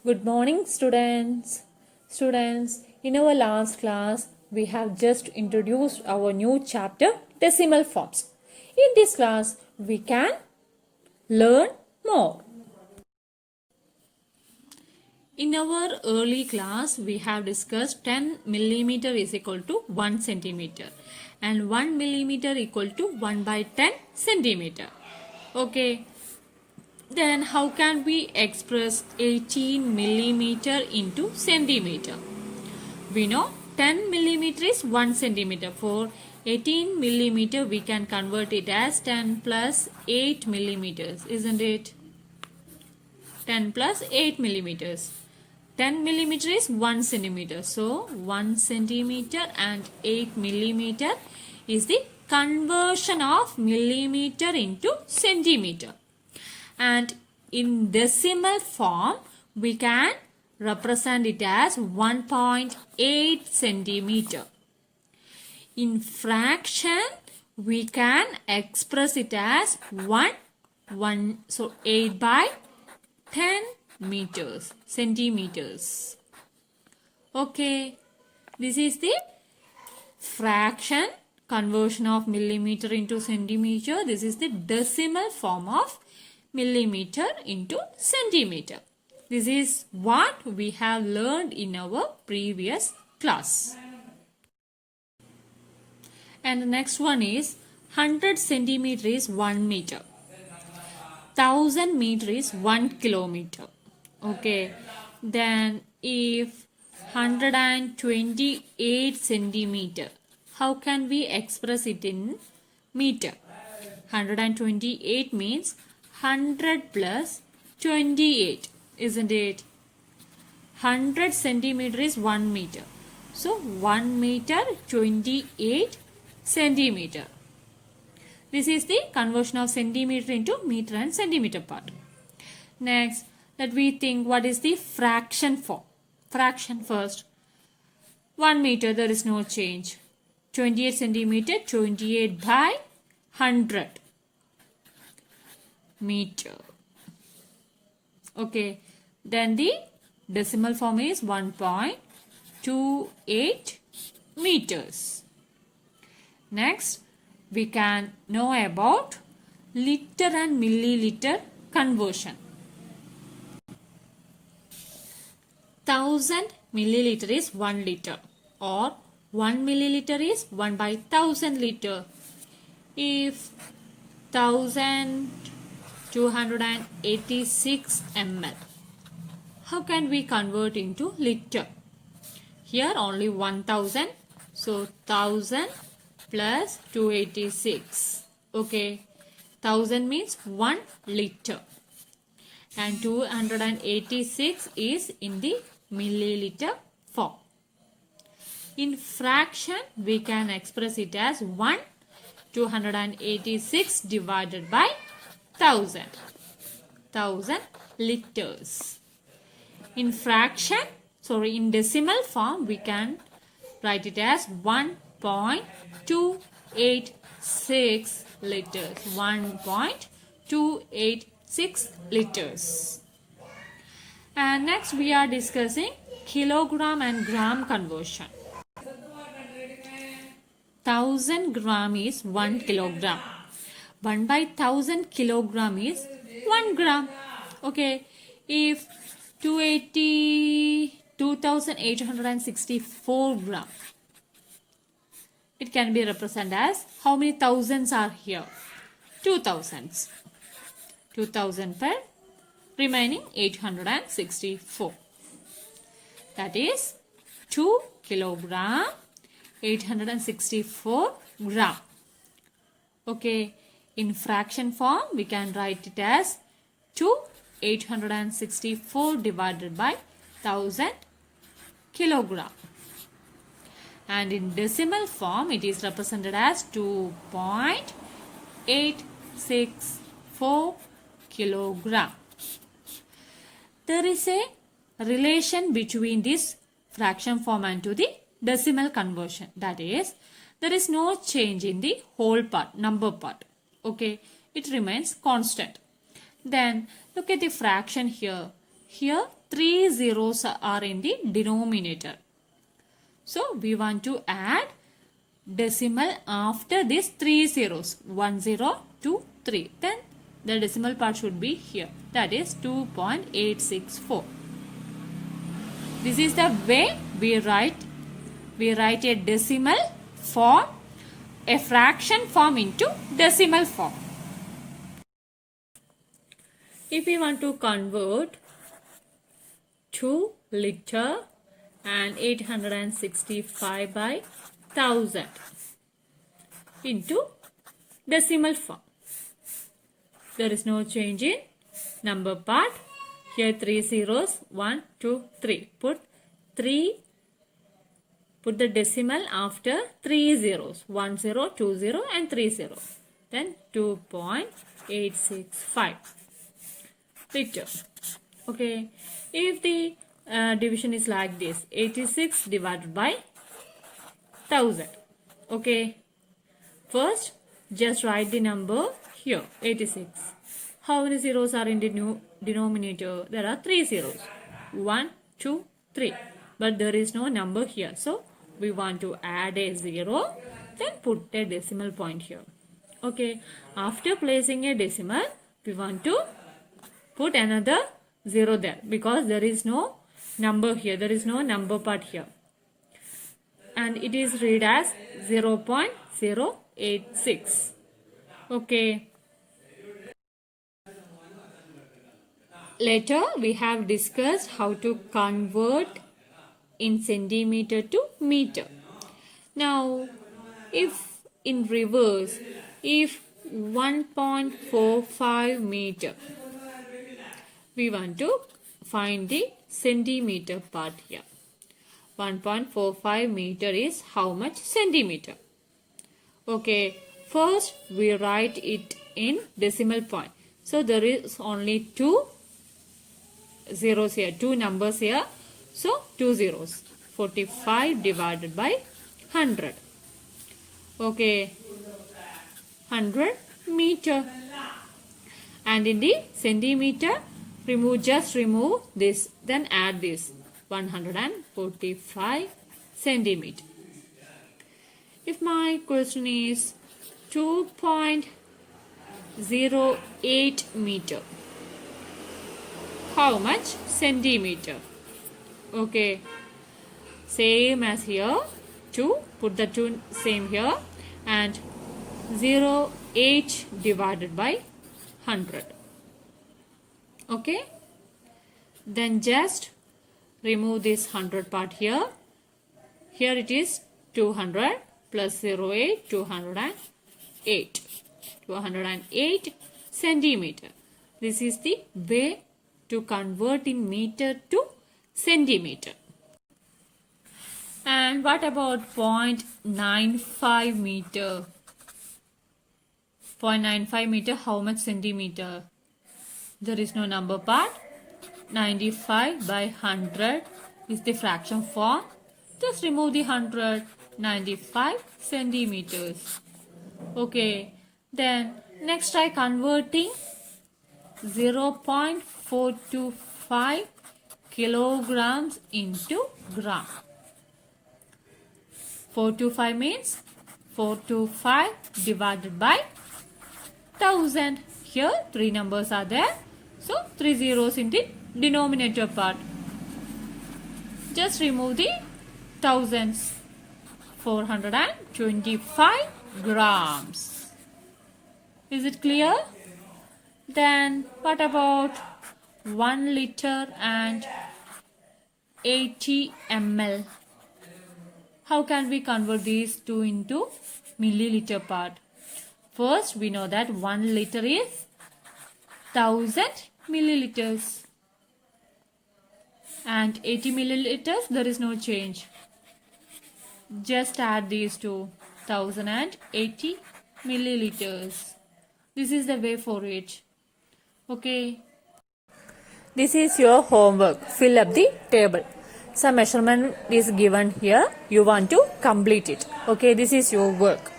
Good morning, students. Students, in our last class, we have just introduced our new chapter, decimal forms. In this class, we can learn more. In our early class, we have discussed 10 millimeter is equal to 1 centimeter and 1 millimeter equal to 1 by 10 centimeter. Okay. Then how can we express 18 millimeter into centimeter? We know 10 millimeter is 1 centimeter. For 18 millimeter we can convert it as 10 plus 8 millimeters, isn't it? 10 plus 8 millimeters. 10 millimeter is 1 centimeter. So 1 centimeter and 8 millimeter is the conversion of millimeter into centimeter. And in decimal form we can represent it as 1.8 centimeter. In fraction we can express it as 8 by 10 meters centimeters. Okay, this is the fraction conversion of millimeter into centimeter. This is the decimal form of millimeter into centimeter. This is what we have learned in our previous class. And the next one is 100 centimeter is 1 meter. 1000 meter is 1 kilometer. Okay. Then if 128 centimeter, how can we express it in meter? 128 means 100 plus 28, isn't it? 100 centimeter is 1 meter. So 1 meter 28 centimeter. This is the conversion of centimeter into meter and centimeter part. Next, let we think what is the fraction form. Fraction first. 1 meter, there is no change. 28 centimeter, 28 by 100 meter. Okay, then the decimal form is 1.28 meters. Next, we can know about liter and milliliter conversion. 1000 milliliter is 1 liter or 1 milliliter is 1 by 1000 liter. If 1286 ml, how can we convert into liter? Here only 1000, so 1000 plus 286. Okay, 1000 means 1 liter and 286 is in the milliliter form. In fraction we can express it as 286 divided by 1000 liters. In fraction, in decimal form we can write it as 1.286 liters. 1.286 liters. And next we are discussing kilogram and gram conversion. 1000 gram is 1 kilogram. 1 by 1000 kilogram is 1 gram. Okay, if 2864 gram, it can be represented as how many thousands are here? 2000s. 2000 per remaining 864. That is 2 kilogram 864 gram. Okay, in fraction form we can write it as 864 divided by 1000 kilogram. And in decimal form it is represented as 2.864 kilogram. There is a relation between this fraction form and to the decimal conversion. That is, there is no change in the whole part, number part. Okay, it remains constant. Then look at the fraction here. here 3 zeros are in the denominator. So we want to add decimal after these 3 zeros. 1 0, 2, 3. Then the decimal part should be here. That is 2.864. This is the way we write a decimal form, a fraction form into decimal form. If we want to convert 2 liter and 865 by 1000 into decimal form, there is no change in number part. Here 3 zeros, 1, 2, 3. Put the decimal after 3 zeros, 1 0, 2 0 and 3 0. Then 2.865 liter. Okay, if the division is like this, 86 divided by 1000. Okay, first just write the number here, 86. How many zeros are in the denominator? There are 3 zeros, 1, 2, 3, but there is no number here. So we want to add a 0, then put a decimal point here. Okay, after placing a decimal, we want to put another 0 there because there is no number here. There is no number part here. And it is read as 0.086. Okay. Later we have discussed how to convert in centimeter to meter. Now, if in reverse, if 1.45 meter, we want to find the centimeter part here. 1.45 meter is how much centimeter? Okay, first we write it in decimal point. So there is only 2 zeros here, 2 numbers here. So 2 zeros. 45 divided by 100. Okay, 100 meter. And in the centimeter, just remove this, then add this, 145 centimeter. If my question is 2.08 meter, how much centimeter? Okay, same as here, 2, put the 2 same here, and 0.8 divided by 100. Okay, then just remove this 100 part here. Here it is 200 plus 0.8, 208. 208 centimeter. This is the way to convert in meter to centimeter. And what about 0.95 meter? 0.95 meter, how much centimeter? There is no number part. 95 by 100 is the fraction form. Just remove the 100. 95 centimeters. Okay. Then next try converting 0.425 kilograms into gram. 425 means 425 divided by 1000. Here 3 numbers are there. So 3 zeros in the denominator part. Just remove the thousands. 425 grams. Is it clear? Then what about 1 liter and 80 ml? How can we convert these two into milliliter part? First, we know that 1 liter is 1000 milliliters. And 80 milliliters, there is no change. Just add these two, 1080 milliliters. This is the way for it. Okay. This is your homework. Fill up the table. Some measurement is given here. You want to complete it. Okay, this is your work.